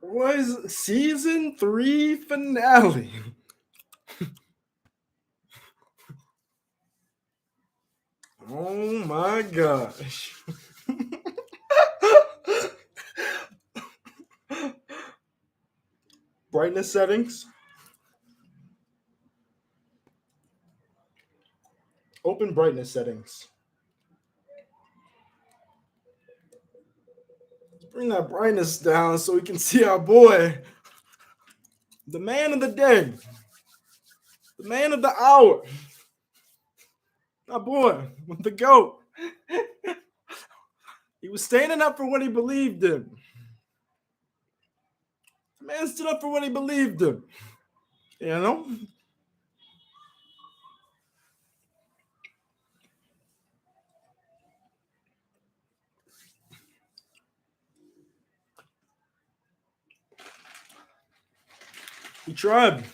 was season 3 finale. Oh my gosh. Brightness settings. Open brightness settings. Bring that brightness down so we can see our boy, the man of the day, the man of the hour, our boy, the GOAT. He was standing up for what he believed in. The man stood up for what he believed in. You know? He tried.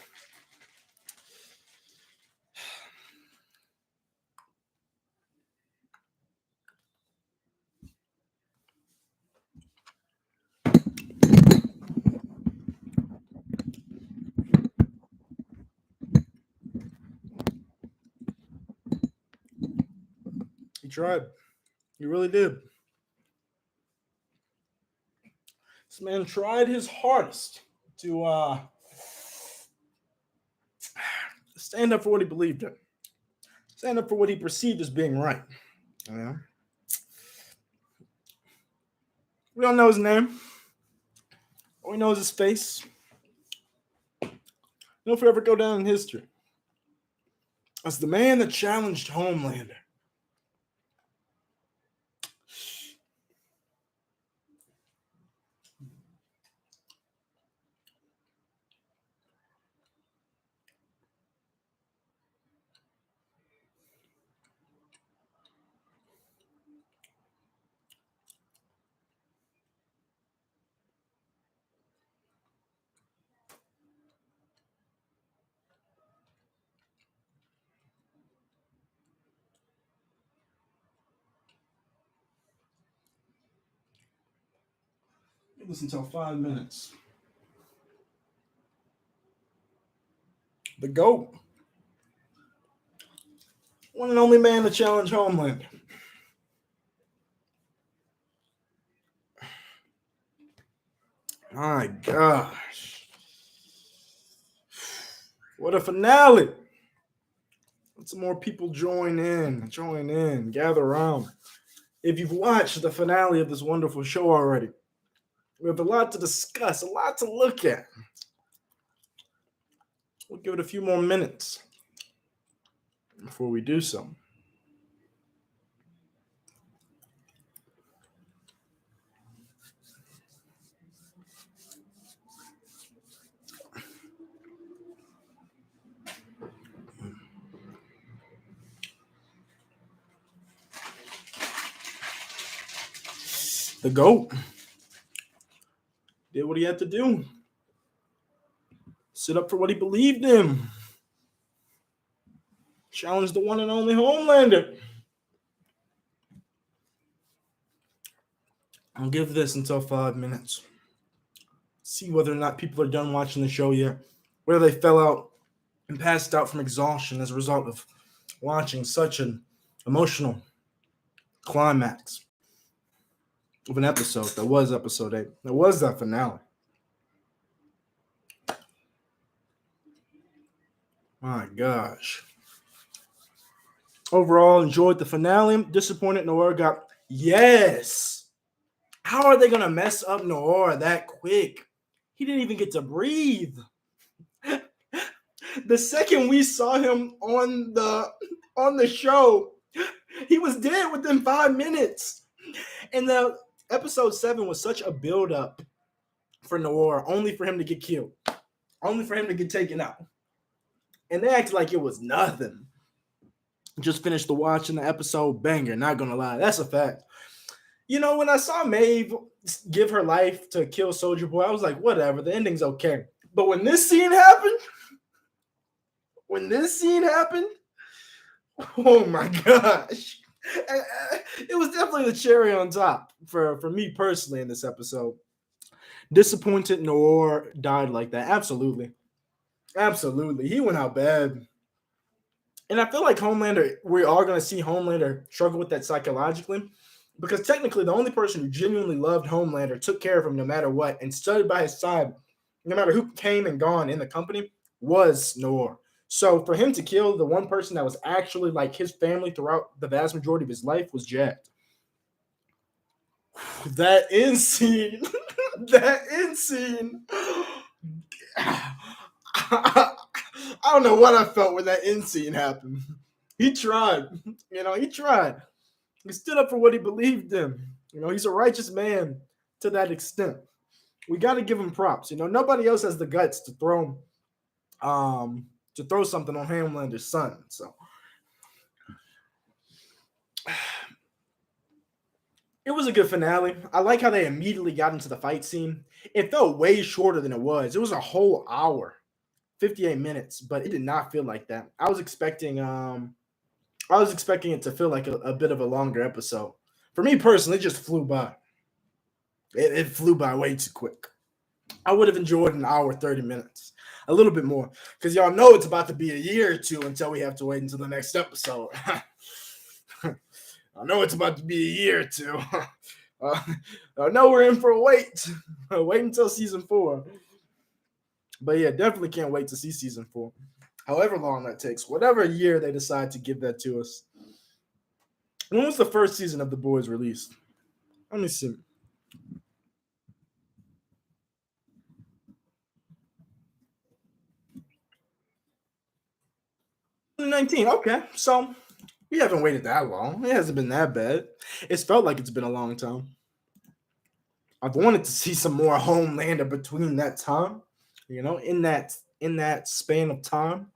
He tried. He really did. This man tried his hardest to stand up for what he believed in. Stand up for what he perceived as being right. You know? We don't know his name. All we know is his face. He'll forever go down in history as the man that challenged Homelander. Listen until 5 minutes. The GOAT. One and only man to challenge Homelander. My gosh. What a finale. Let some more people join in, gather around. If you've watched the finale of this wonderful show already, we have a lot to discuss, a lot to look at. We'll give it a few more minutes before we do so. The GOAT did what he had to do. Stood up for what he believed in. Challenged the one and only Homelander. I'll give this until 5 minutes. See whether or not people are done watching the show yet. Whether they fell out and passed out from exhaustion as a result of watching such an emotional climax of an episode that was episode 8. That was that finale. My gosh. Overall, enjoyed the finale. Disappointed Noir got... Yes! How are they going to mess up Noir that quick? He didn't even get to breathe. The second we saw him on the show, he was dead within 5 minutes. And the episode 7 was such a build-up for Noir, only for him to get killed. Only for him to get taken out. And they acted like it was nothing. Just finished the watching the episode, banger, not gonna lie. That's a fact. You know, when I saw Maeve give her life to kill Soldier Boy, I was like, whatever, the ending's okay. But when this scene happened, oh my gosh. It was definitely the cherry on top for me personally in this episode. Disappointed Noor died like that. Absolutely. Absolutely. He went out bad. And I feel like Homelander, we are going to see Homelander struggle with that psychologically because technically the only person who genuinely loved Homelander, took care of him no matter what, and stood by his side no matter who came and gone in the company was Noor. So for him to kill the one person that was actually like his family throughout the vast majority of his life was Jack. That end scene, that end scene. I don't know what I felt when that end scene happened. He tried, he tried. He stood up for what he believed in. He's a righteous man to that extent. We got to give him props. Nobody else has the guts to throw something on Homelander's son. So it was a good finale. I like how they immediately got into the fight scene. It felt way shorter than it was. It was a whole hour, 58 minutes, but it did not feel like that. I was expecting it to feel like a bit of a longer episode. For me personally, it just flew by. It flew by way too quick. I would have enjoyed an hour, 30 minutes. A little bit more. Because y'all know it's about to be a year or two until we have to wait until the next episode. I know it's about to be a year or two. I know we're in for a wait. Wait until season 4. But yeah, definitely can't wait to see season 4. However long that takes. Whatever year they decide to give that to us. When was the first season of The Boys released? Let me see. 2019. Okay, so we haven't waited that long. It hasn't been that bad. It's felt like it's been a long time. I've wanted to see some more Homelander between that time, in that span of time.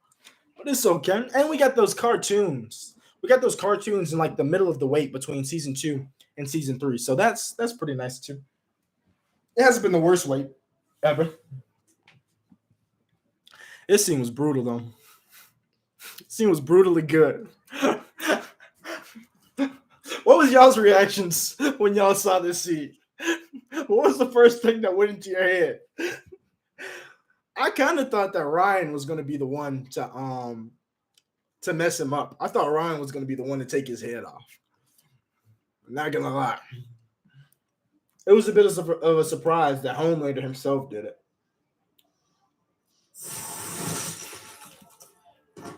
But it's okay. And we got those cartoons. We got those cartoons in like the middle of the wait between season 2 and season 3. So that's pretty nice too. It hasn't been the worst wait ever. This scene was brutal though. This scene was brutally good. What was y'all's reactions when y'all saw this scene? What was the first thing that went into your head? I kind of thought that Ryan was going to be the one to mess him up. I thought Ryan was going to be the one to take his head off. I'm not gonna lie. It was a bit of a surprise that Homelander himself did it.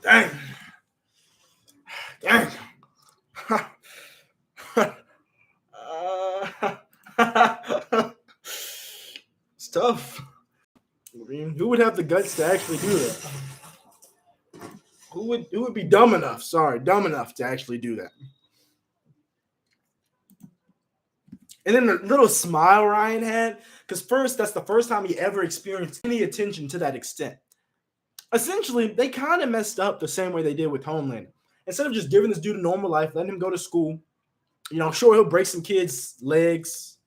Dang. It's tough. I mean, who would have the guts to actually do that? Who would be dumb enough to actually do that? And then the little smile Ryan had, because first, that's the first time he ever experienced any attention to that extent. Essentially, they kind of messed up the same way they did with Homelander. Instead of just giving this dude a normal life, letting him go to school, sure, he'll break some kids' legs,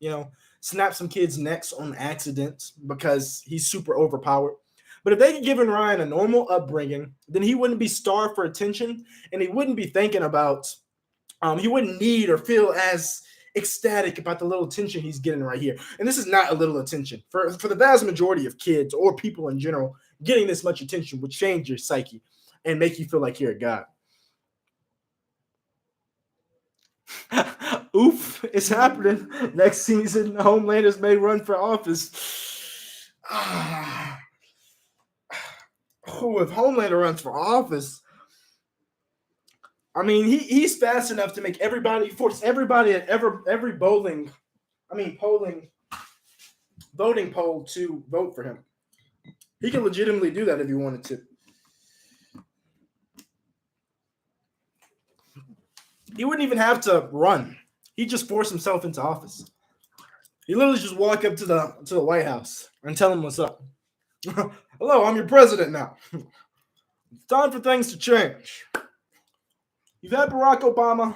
snap some kids' necks on accident because he's super overpowered. But if they had given Ryan a normal upbringing, then he wouldn't be starved for attention, and he wouldn't be thinking about, he wouldn't need or feel as ecstatic about the little attention he's getting right here. And this is not a little attention. For the vast majority of kids or people in general, getting this much attention would change your psyche and make you feel like you're a god. Oof, it's happening. Next season, Homelanders may run for office. Oh, if Homelander runs for office, I mean, he's fast enough to make force everybody at every voting poll to vote for him. He can legitimately do that if he wanted to. He wouldn't even have to run. He'd just force himself into office. He literally just walk up to the White House and tell him what's up. Hello, I'm your president now. It's time for things to change. You've had Barack Obama.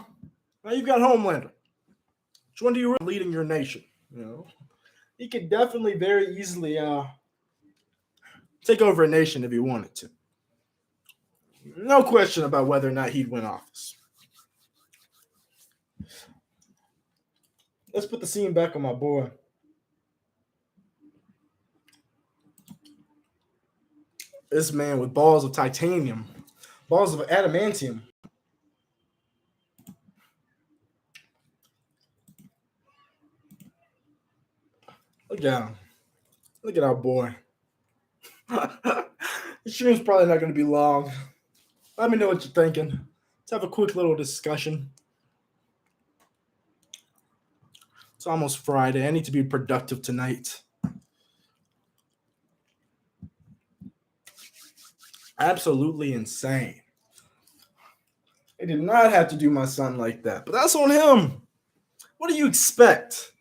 Now you've got Homelander. Which one do you really leading your nation? He could definitely very easily take over a nation if he wanted to. No question about whether or not he'd win office. Let's put the scene back on my boy. This man with balls of titanium, balls of adamantium. Look at him. Look at our boy. The stream's probably not going to be long. Let me know what you're thinking. Let's have a quick little discussion. It's almost Friday. I need to be productive tonight. Absolutely insane. They did not have to do my son like that, but that's on him. What do you expect?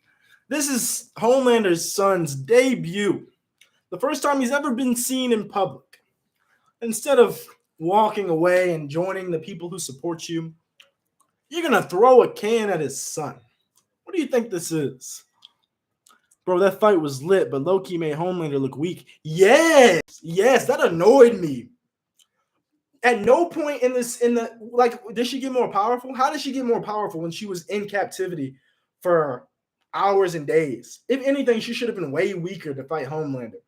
This is Homelander's son's debut. The first time he's ever been seen in public. Instead of walking away and joining the people who support you, you're going to throw a can at his son. What do you think this is? Bro, that fight was lit, but low-key made Homelander look weak. Yes, that annoyed me. At no point did she get more powerful? How did she get more powerful when she was in captivity for hours and days? If anything, she should have been way weaker to fight Homelander.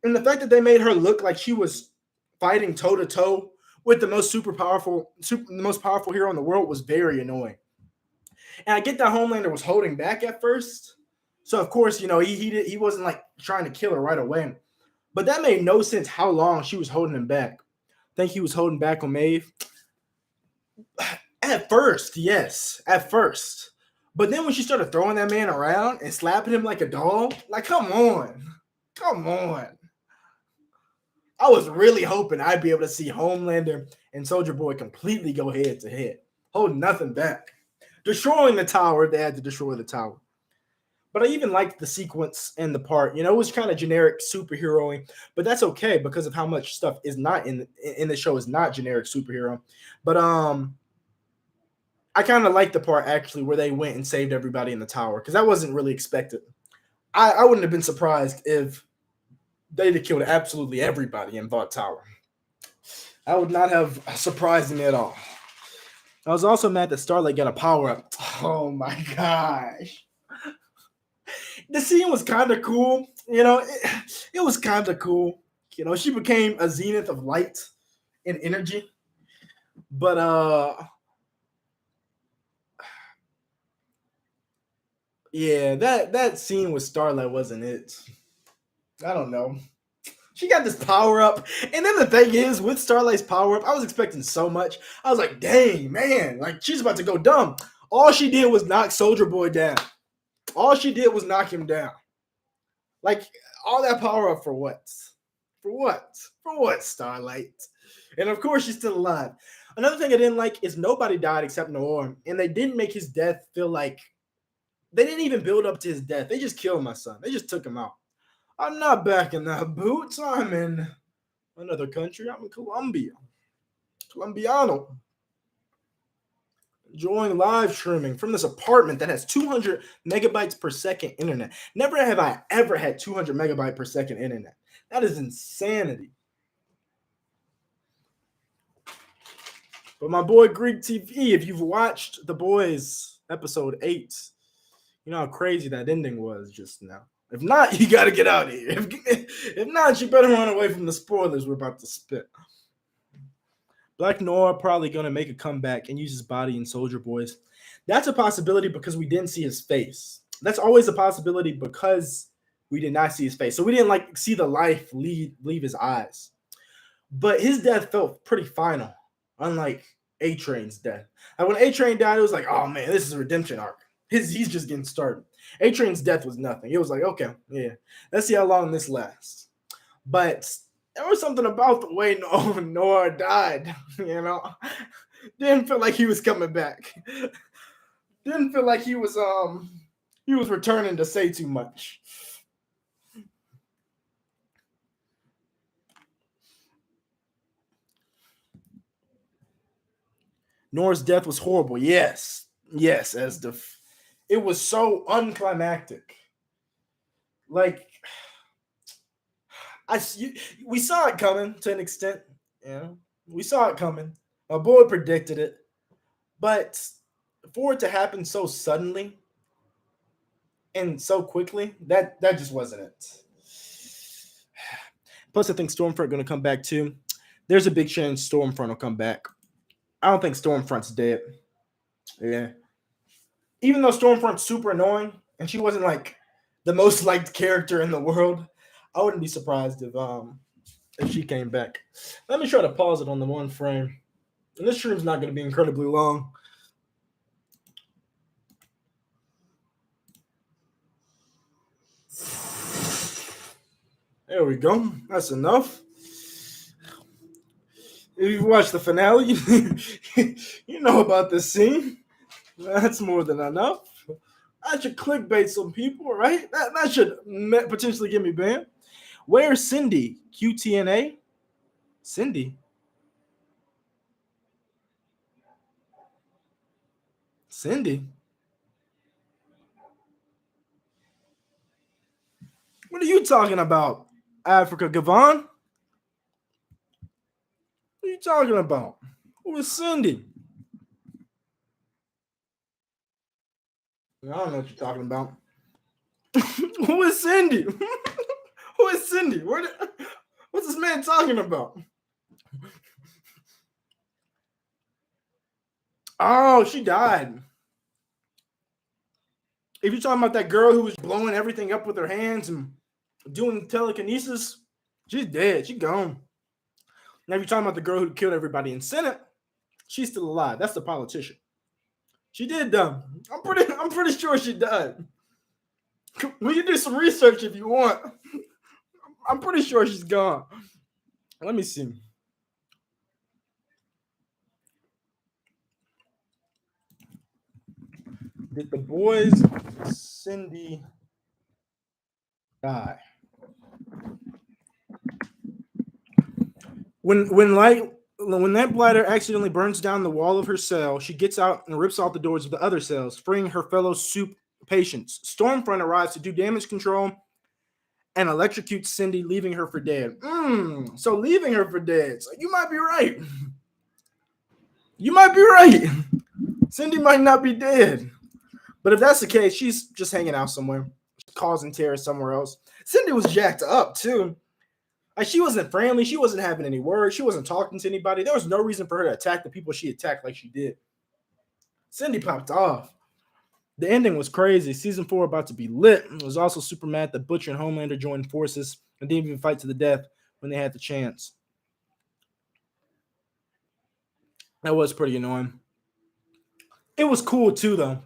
And the fact that they made her look like she was fighting toe-to-toe with the most powerful hero in the world was very annoying. And I get that Homelander was holding back at first. So, of course, he wasn't like trying to kill her right away. But that made no sense how long she was holding him back. Think he was holding back on Maeve? At first, yes. At first. But then when she started throwing that man around and slapping him like a dog, like, come on. Come on. I was really hoping I'd be able to see Homelander and Soldier Boy completely go head to head, holding nothing back. Destroying the tower, they had to destroy the tower. But I even liked the sequence and the part. It was kind of generic superhero-y, but that's okay because of how much stuff is not in the show is not generic superhero. But I kind of liked the part actually where they went and saved everybody in the tower because that wasn't really expected. I wouldn't have been surprised if they'd have killed absolutely everybody in Vought Tower. I would not have surprised me at all. I was also mad that Starlight got a power-up. Oh my gosh. The scene was kind of cool. It was kind of cool. She became a zenith of light and energy. But, yeah, that scene with Starlight wasn't it. I don't know. She got this power up. And then the thing is, with Starlight's power up, I was expecting so much. I was like, dang, man. Like, she's about to go dumb. All she did was knock Soldier Boy down. All she did was knock him down. Like, all that power up for what? For what? For what, Starlight? And of course, she's still alive. Another thing I didn't like is nobody died except Noir. And they didn't make his death feel like... They didn't even build up to his death. They just killed my son. They just took him out. I'm not back in the boots. I'm in another country. I'm in Colombia. Colombiano. Enjoying live streaming from this apartment that has 200 megabytes per second internet. Never have I ever had 200 megabyte per second internet. That is insanity. But my boy Greek TV, if you've watched The Boys episode 8, you know how crazy that ending was just now. If not, you got to get out of here. If not, you better run away from the spoilers we're about to spit. Black Noir probably going to make a comeback and use his body in Soldier Boys. That's a possibility because we didn't see his face. That's always a possibility because we did not see his face. So we didn't see the life leave his eyes. But his death felt pretty final, unlike A-Train's death. And when A-Train died, it was like, oh man, this is a redemption arc. He's just getting started. A-Train's death was nothing. It was like, okay, yeah, let's see how long this lasts. But there was something about the way Noah died, Didn't feel like he was coming back. Didn't feel like he was returning to say too much. Nora's death was horrible. Yes, it was so unclimactic. Like, we saw it coming to an extent. We saw it coming. My boy predicted it, but for it to happen so suddenly and so quickly, that just wasn't it. Plus, I think Stormfront going to come back too. There's a big chance Stormfront will come back. I don't think Stormfront's dead. Yeah. Even though Stormfront's super annoying and she wasn't like the most liked character in the world, I wouldn't be surprised if she came back. Let me try to pause it on the one frame. And this stream's not going to be incredibly long. There we go. That's enough. If you've watched the finale, you know about this scene. That's more than enough. That should clickbait some people, right? That should potentially get me banned. Where's Cindy? QTNA? Cindy? Cindy? What are you talking about? Africa Gavon? What are you talking about? Who is Cindy? I don't know what you're talking about. Who is Cindy? Who is Cindy? What's this man talking about? Oh, she died. If you're talking about that girl who was blowing everything up with her hands and doing telekinesis, she's dead. She's gone. Now, if you're talking about the girl who killed everybody in Senate, she's still alive. That's the politician. She did die. I'm pretty sure she died. We can do some research if you want. I'm pretty sure she's gone. Let me see. Did the boys Cindy die? When that bladder accidentally burns down the wall of her cell, she gets out and rips out the doors of the other cells, freeing her fellow soup patients. Stormfront arrives to do damage control and electrocutes Cindy, leaving her for dead. So leaving her for dead. So you might be right. You might be right. Cindy might not be dead. But if that's the case, she's just hanging out somewhere, causing terror somewhere else. Cindy was jacked up, too. Like, she wasn't friendly. She wasn't having any words. She wasn't talking to anybody. There was no reason for her to attack the people she attacked like she did. Cindy popped off. The ending was crazy. Season 4 about to be lit. It was also super mad that Butcher and Homelander joined forces and didn't even fight to the death when they had the chance. That was pretty annoying. It was cool, too, though.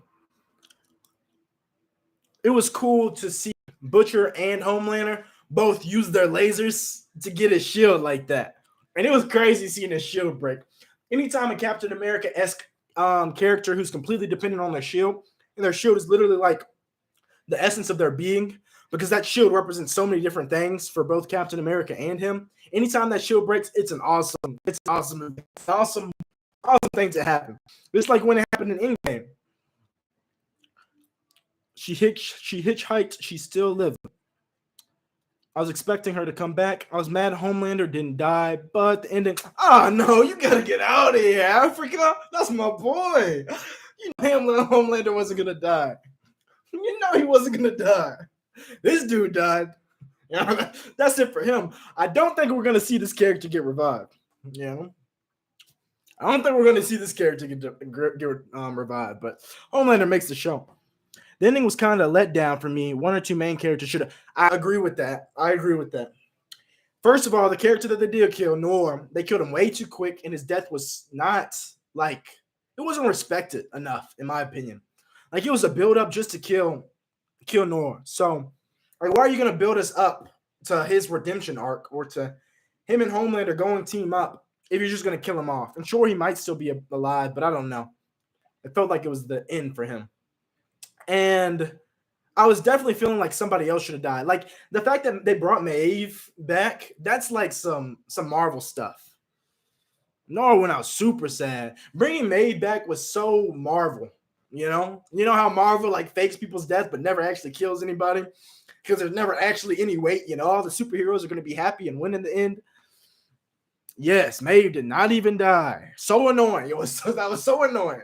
It was cool to see Butcher and Homelander both use their lasers to get his shield like that. And it was crazy seeing his shield break. Anytime a Captain America-esque character who's completely dependent on their shield, and their shield is literally like the essence of their being, because that shield represents so many different things for both Captain America and him. Anytime that shield breaks, it's an awesome thing to happen. It's like when it happened in Endgame. She hitchhiked. She still lived. I was expecting her to come back. I was mad Homelander didn't die, but the ending. Oh no, you gotta get out of here, Africa. That's my boy. You know Homelander wasn't gonna die. You know he wasn't gonna die. This dude died. That's it for him. I don't think we're gonna see this character get revived. You know? I don't think we're gonna see this character get revived, but Homelander makes the show. The ending was kind of let down for me. One or two main characters should have. I agree with that. First of all, the character that they did kill, Noor, they killed him way too quick, and his death was not like it wasn't respected enough, in my opinion. Like it was a build up just to kill Noor. So, like, why are you gonna build us up to his redemption arc or to him and Homelander going team up if you're just gonna kill him off? And sure, he might still be alive, but I don't know. It felt like it was the end for him. And I was definitely feeling like somebody else should have died. Like the fact that they brought Maeve back, that's like some Marvel stuff. Nora went out super sad. Bringing Maeve back was so Marvel, you know? You know how Marvel like fakes people's death but never actually kills anybody? Because there's never actually any weight, you know? All the superheroes are going to be happy and win in the end. Yes, Maeve did not even die. So annoying. That was so annoying.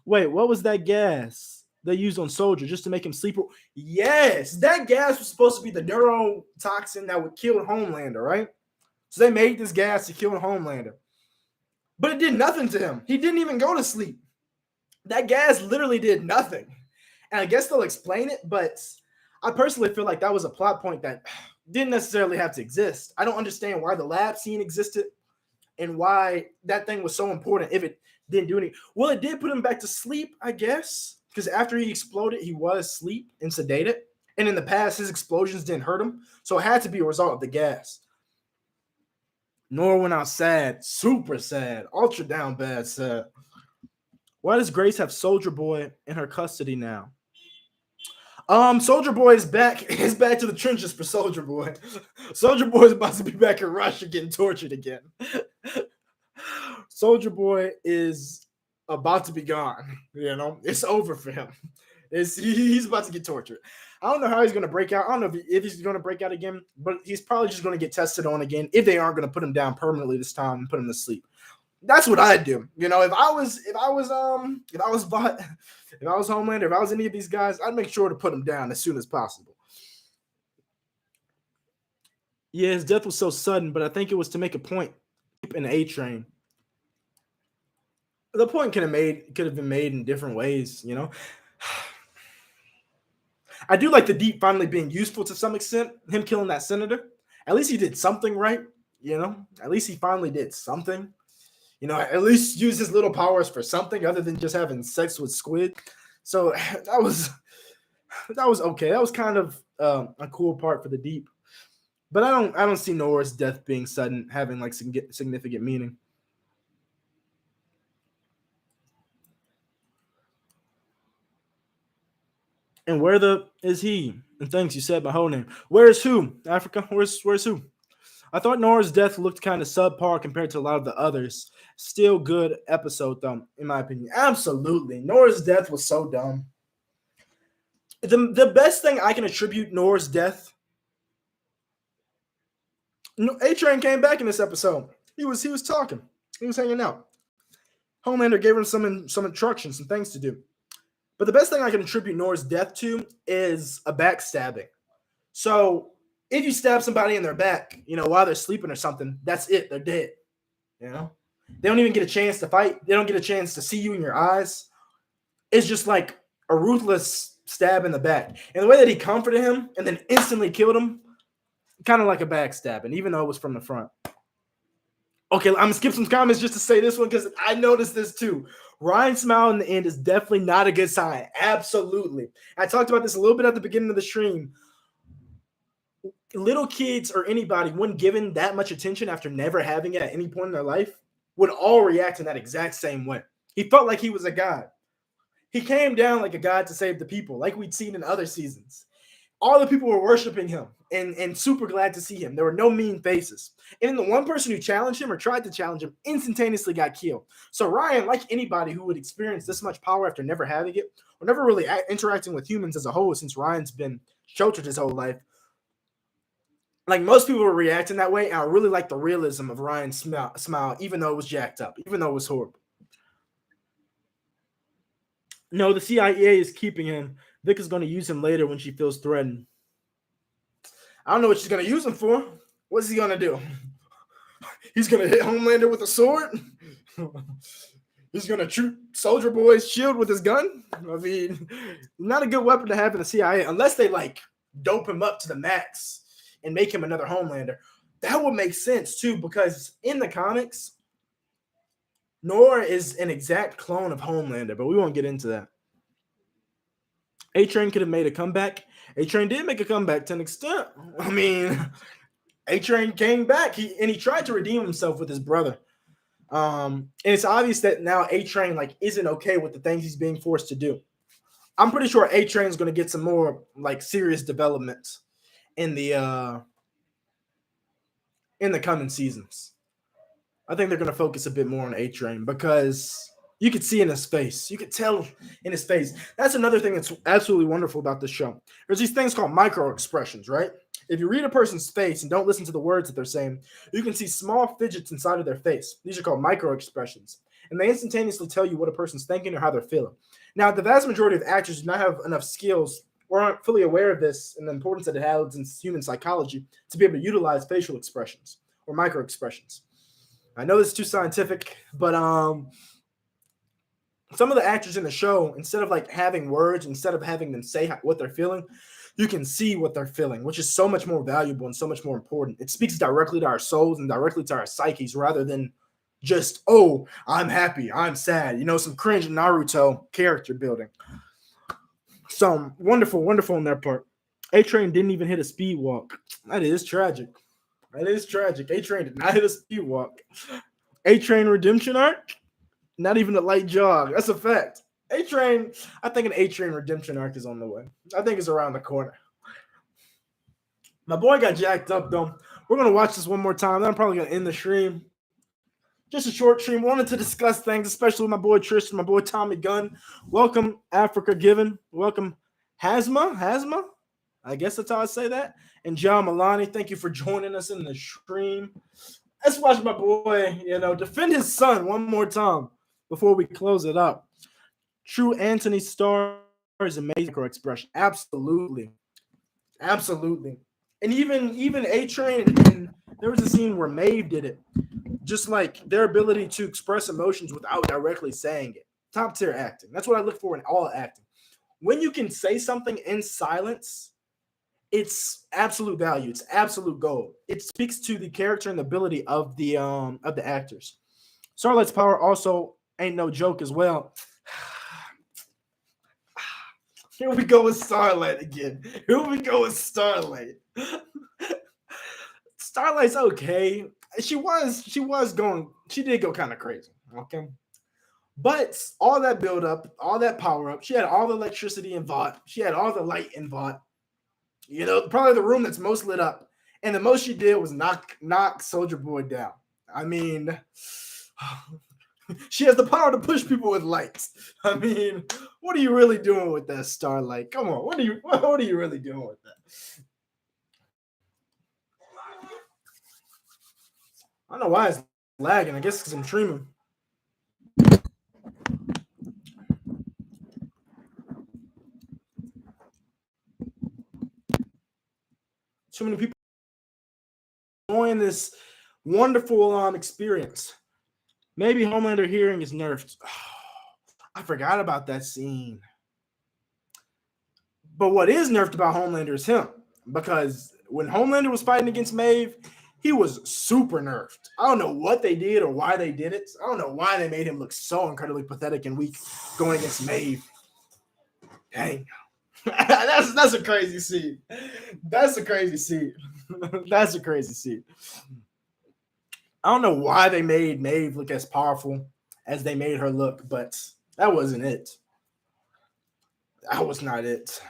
Wait, what was that gas? they used on Soldier just to make him sleep. Yes, that gas was supposed to be the neurotoxin that would kill Homelander, right? So they made this gas to kill Homelander. But it did nothing to him. He didn't even go to sleep. That gas literally did nothing. And I guess they'll explain it, but I personally feel like that was a plot point that didn't necessarily have to exist. I don't understand why the lab scene existed and why that thing was so important if it didn't do anything. Well, it did put him back to sleep, I guess, because after he exploded, he was asleep and sedated. And in the past, his explosions didn't hurt him. So it had to be a result of the gas. Nora went out sad, super sad, ultra down bad sad. Why does Grace have Soldier Boy in her custody now? Soldier Boy is back. Is back to the trenches for Soldier Boy. Soldier Boy is about to be back in Russia getting tortured again. Soldier Boy is about to be gone. You know, it's over for him. He's about to get tortured. I don't know how he's going to break out. I don't know if he's going to break out again, but he's probably just going to get tested on again if they aren't going to put him down permanently this time and put him to sleep. That's what I'd do. You know, if I was Homelander, if I was any of these guys, I'd make sure to put him down as soon as possible. Yeah, his death was so sudden, but I think it was to make a point in the A Train. The point could have been made in different ways, you know. I do like the Deep finally being useful to some extent. Him killing that senator. At least he did something right, you know. At least he finally did something. You know, at least use his little powers for something other than just having sex with Squid. So that was okay. That was kind of a cool part for the Deep. But I don't see Nora's death being sudden, having like significant meaning. And where is he? And thanks, you said my whole name. Where is who? Africa? Where's who? I thought Nora's death looked kind of subpar compared to a lot of the others. Still good episode, though, in my opinion. Absolutely. Nora's death was so dumb. The best thing I can attribute Nora's death. A-Train came back in this episode. He was talking. He was hanging out. Homelander gave him some instructions, some things to do. But the best thing I can attribute Nora's death to is a backstabbing. So if you stab somebody in their back, you know, while they're sleeping or something, that's it. They're dead. You know? They don't even get a chance to fight. They don't get a chance to see you in your eyes. It's just like a ruthless stab in the back. And the way that he comforted him and then instantly killed him, kind of like a backstabbing, even though it was from the front. Okay, I'm going to skip some comments just to say this one because I noticed this too. Ryan smile in the end is definitely not a good sign. Absolutely. I talked about this a little bit at the beginning of the stream. Little kids or anybody, when given that much attention after never having it at any point in their life, would all react in that exact same way. He felt like he was a god. He came down like a god to save the people, like we'd seen in other seasons. All the people were worshiping him and super glad to see him. There were no mean faces. And the one person who challenged him or tried to challenge him instantaneously got killed. So Ryan, like anybody who would experience this much power after never having it, or never really interacting with humans as a whole, since Ryan's been sheltered his whole life, like most people were reacting that way. And I really like the realism of Ryan's smile, even though it was jacked up, even though it was horrible. No, the CIA is keeping him. Vic is going to use him later when she feels threatened. I don't know what she's going to use him for. What's he going to do? He's going to hit Homelander with a sword? He's going to shoot Soldier Boy's shield with his gun? I mean, not a good weapon to have in the CIA unless they, like, dope him up to the max and make him another Homelander. That would make sense, too, because in the comics, Nora is an exact clone of Homelander, but we won't get into that. A-Train could have made a comeback. A-Train did make a comeback to an extent. I mean, A-Train came back. He tried to redeem himself with his brother. And it's obvious that now A-Train like isn't okay with the things he's being forced to do. I'm pretty sure A-Train is going to get some more like serious developments in the coming seasons. I think they're going to focus a bit more on A-Train because you could see in his face. You could tell in his face. That's another thing that's absolutely wonderful about this show. There's these things called micro expressions, right? If you read a person's face and don't listen to the words that they're saying, you can see small fidgets inside of their face. These are called micro expressions. And they instantaneously tell you what a person's thinking or how they're feeling. Now, the vast majority of actors do not have enough skills or aren't fully aware of this and the importance that it has in human psychology to be able to utilize facial expressions or micro expressions. I know this is too scientific, but some of the actors in the show, instead of like having words, instead of having them say what they're feeling, you can see what they're feeling, which is so much more valuable and so much more important. It speaks directly to our souls and directly to our psyches rather than just, oh, I'm happy, I'm sad, some cringe Naruto character building. So wonderful, wonderful on their part. A-Train didn't even hit a speed walk. That is tragic. That is tragic. A-Train did not hit a speed walk. A-Train redemption arc, not even a light jog. That's a fact. A-Train, I think an A-Train redemption arc is on the way. I think it's around the corner. My boy got jacked up, though. We're going to watch this one more time. Then I'm probably going to end the stream. Just a short stream. Wanted to discuss things, especially with my boy Tristan, my boy Tommy Gunn. Welcome, Africa Given. Welcome, Hasma. I guess that's how I say that. And John Milani, thank you for joining us in the stream. Let's watch my boy, defend his son one more time before we close it up. True Anthony Starr is amazing expression. Absolutely. And even A-Train, and there was a scene where Maeve did it. Just like their ability to express emotions without directly saying it. Top tier acting. That's what I look for in all acting. When you can say something in silence, it's absolute value. It's absolute gold. It speaks to the character and the ability of the actors. Starlight's power also ain't no joke as well. Here we go with Starlight again. Starlight's okay. She did go kind of crazy. Okay. But all that build up, all that power up, she had all the electricity in Vought. She had all the light in Vought. Probably the room that's most lit up. And the most she did was knock Soldier Boy down. I mean, she has the power to push people with lights. I mean, what are you really doing with that, Starlight? Come on, what are you really doing with that? I don't know why it's lagging. I guess because I'm streaming. Too many people enjoying this wonderful experience. Maybe Homelander hearing is nerfed. I forgot about that scene. But what is nerfed about Homelander is him. Because when Homelander was fighting against Maeve, he was super nerfed. I don't know what they did or why they did it. I don't know why they made him look so incredibly pathetic and weak going against Maeve. Dang. That's a crazy scene. That's a crazy scene. I don't know why they made Maeve look as powerful as they made her look, but that wasn't it. That was not it.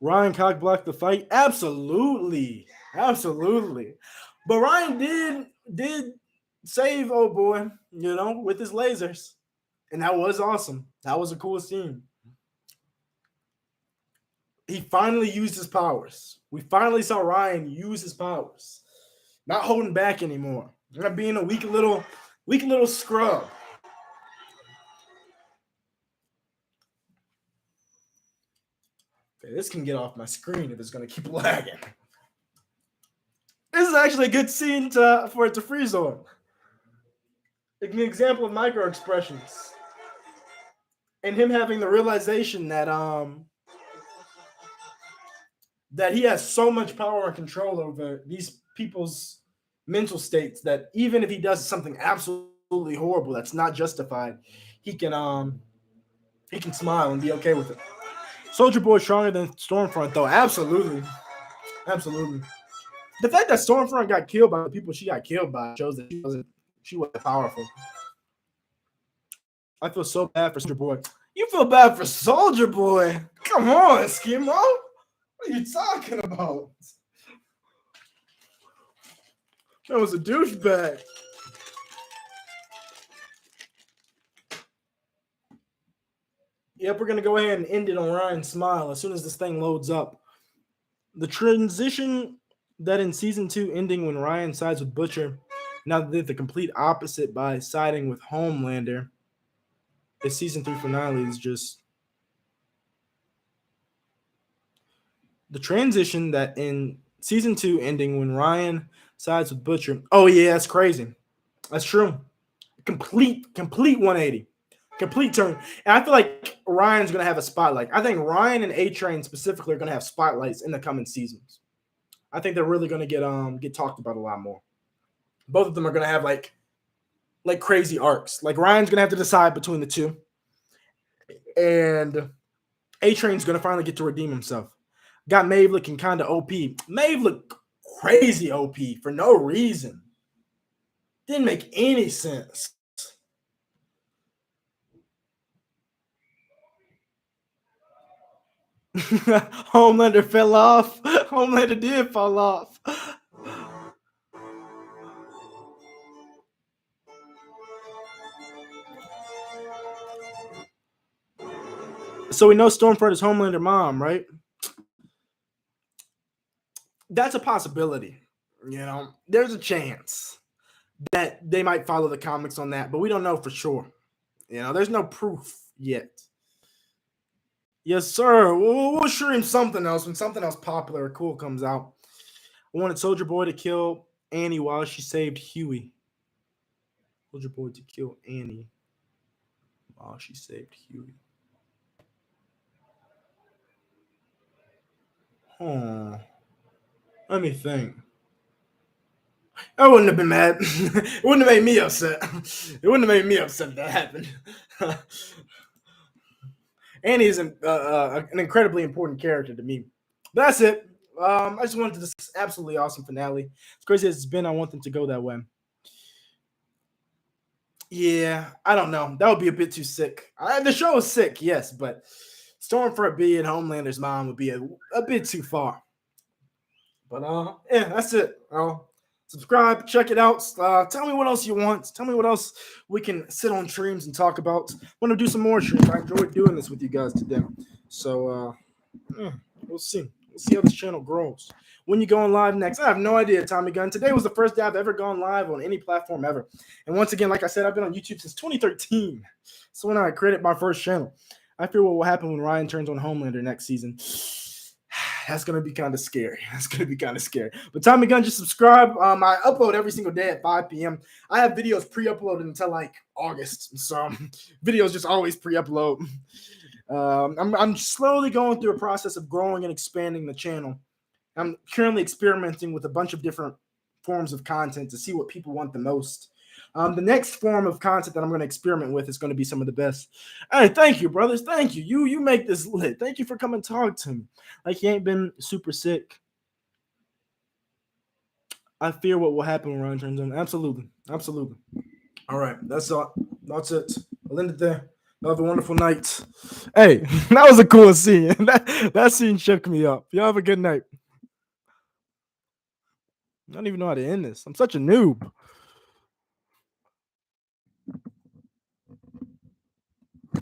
Ryan cockblocked the fight. Absolutely. But Ryan did save old boy, with his lasers. And that was awesome. That was a cool scene. He finally used his powers. We finally saw Ryan use his powers. Not holding back anymore. Not being a weak little scrub. Okay, this can get off my screen if it's going to keep lagging. This is actually a good scene for it to freeze on. An example of micro expressions. And him having the realization that that he has so much power and control over these people's mental states that even if he does something absolutely horrible that's not justified, he can smile and be okay with it. Soldier Boy stronger than Stormfront, though. Absolutely. The fact that Stormfront got killed by the people she got killed by shows that she wasn't powerful. I feel so bad for Soldier Boy. You feel bad for Soldier Boy? Come on, Skimo. What are you talking about? That was a douchebag. Yep, we're going to go ahead and end it on Ryan's smile as soon as this thing loads up. The transition that in season 2 ending when Ryan sides with Butcher, now they did the complete opposite by siding with Homelander. This season 3 finale is just the transition that in season 2 ending when Ryan sides with Butcher. Oh yeah, that's crazy. That's true. Complete 180. Complete turn. And I feel like Ryan's gonna have a spotlight. I think Ryan and A Train specifically are gonna have spotlights in the coming seasons. I think they're really gonna get talked about a lot more. Both of them are gonna have like crazy arcs. Like Ryan's gonna have to decide between the two, and A Train's gonna finally get to redeem himself. Got Maeve looking kind of OP. Maeve looked crazy OP for no reason. Didn't make any sense. Homelander fell off. Homelander did fall off. So we know Stormfront is Homelander mom, right? That's a possibility. You know, there's a chance that they might follow the comics on that, but we don't know for sure. You know, there's no proof yet. Yes, sir. We'll stream something else when something else popular or cool comes out. I wanted Soldier Boy to kill Annie while she saved Huey. Soldier Boy to kill Annie while she saved Huey. Huh. Let me think. I wouldn't have been mad. It wouldn't have made me upset. It wouldn't have made me upset if that happened. Annie is an incredibly important character to me. But that's it. I just wanted this absolutely awesome finale. As crazy as it's been, I want them to go that way. Yeah, I don't know. That would be a bit too sick. The show is sick, yes, but Stormfront being Homelander's mom would be a bit too far. But yeah, that's it. Subscribe, check it out. Tell me what else you want. Tell me what else we can sit on streams and talk about. I want to do some more streams. I enjoyed doing this with you guys today. So yeah, we'll see. We'll see how this channel grows. When you going live next? I have no idea, Tommy Gunn. Today was the first day I've ever gone live on any platform ever. And once again, like I said, I've been on YouTube since 2013. So when I created my first channel, I fear what will happen when Ryan turns on Homelander next season. That's going to be kind of scary. That's going to be kind of scary. But Tommy Gunn, just subscribe. I upload every single day at 5 p.m. I have videos pre-uploaded until like August. So videos just always pre-upload. I'm slowly going through a process of growing and expanding the channel. I'm currently experimenting with a bunch of different forms of content to see what people want the most. The next form of content that I'm going to experiment with is going to be some of the best. Hey, thank you, brothers. Thank you. You make this lit. Thank you for coming to talk to me. Like you ain't been super sick. I fear what will happen when Ryan turns on. Absolutely. Absolutely. All right. That's all. That's it. I'll end it there. Have a wonderful night. Hey, that was a cool scene. That scene shook me up. Y'all have a good night. I don't even know how to end this. I'm such a noob.